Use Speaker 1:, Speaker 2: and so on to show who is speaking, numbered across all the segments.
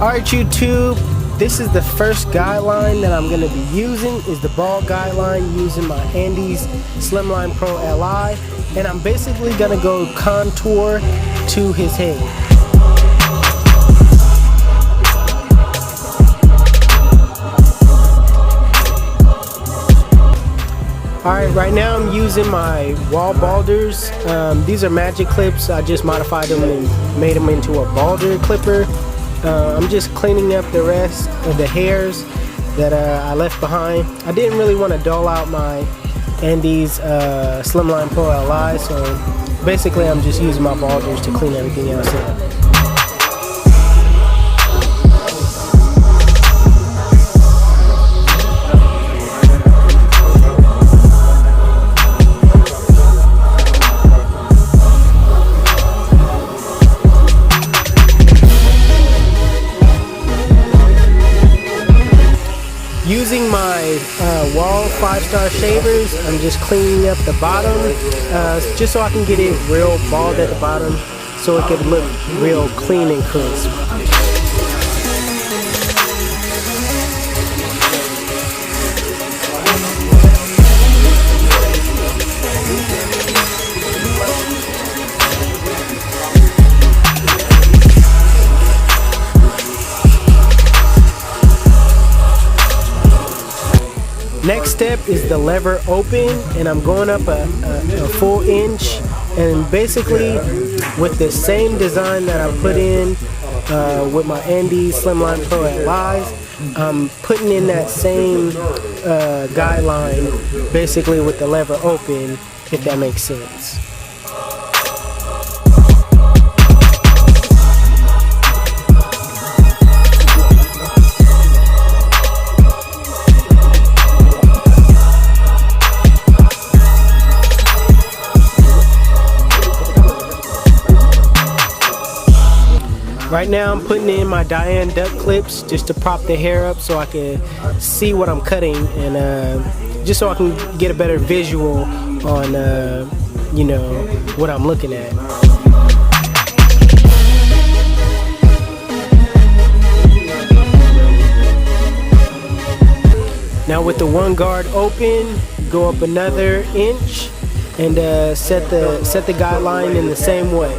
Speaker 1: Alright YouTube, this is the first guideline that I'm going to be using, is the ball guideline using my Andes Slimline Pro Li, and I'm basically going to go contour to his head. Alright, right now I'm using my wall balders. These are magic clips. I just modified them and made them into a balder clipper. I'm just cleaning up the rest of the hairs that I left behind. I didn't really want to dull out my Andes Slimline Pro Li, so basically I'm just using my balders to clean everything else up. Using my wall 5-star shavers, I'm just cleaning up the bottom just so I can get it real bald at the bottom so it could look real clean and crisp. Next step is the lever open, and I'm going up a full inch, and basically with the same design that I put in with my Andes Slimline Pro Li's, I'm putting in that same guideline basically with the lever open, if that makes sense. Right now I'm putting in my Diane duck clips just to prop the hair up so I can see what I'm cutting, and just so I can get a better visual on you know, what I'm looking at. Now with the one guard open, go up another inch and set the guideline in the same way.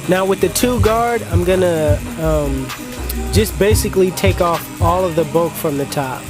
Speaker 1: Now with the 2 guard, I'm gonna just basically take off all of the bulk from the top.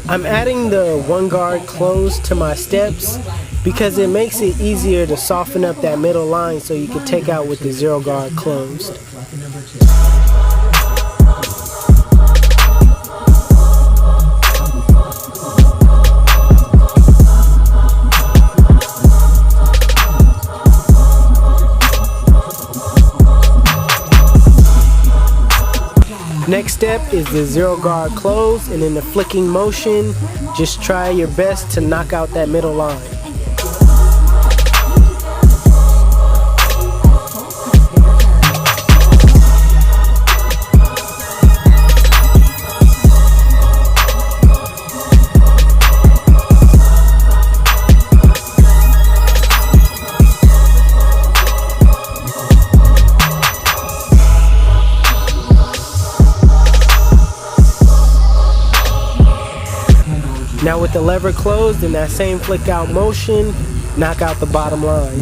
Speaker 1: I'm adding the 1 guard close to my steps because it makes it easier to soften up that middle line so you can take out with the 0 guard closed. Next step is the 0 guard close, and in the flicking motion, just try your best to knock out that middle line. with the lever closed, in that same flick out motion, knock out the bottom line.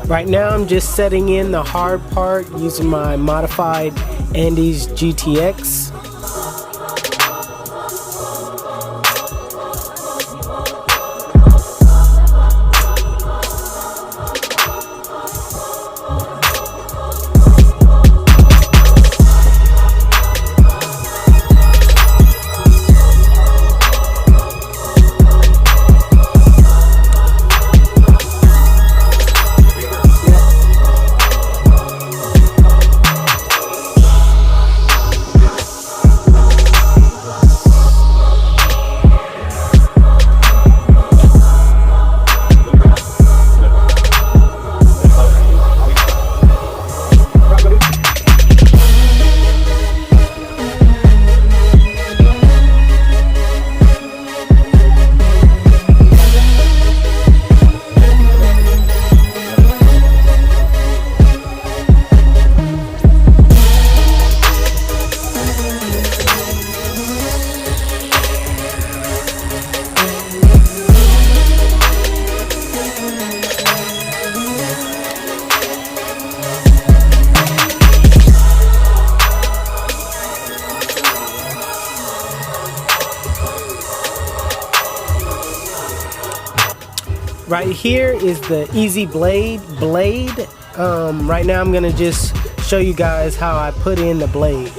Speaker 1: Right now I'm just setting in the hard part using my modified Andes GTX. Right here is the Easy Blade. Right now I'm gonna just show you guys how I put in the blade.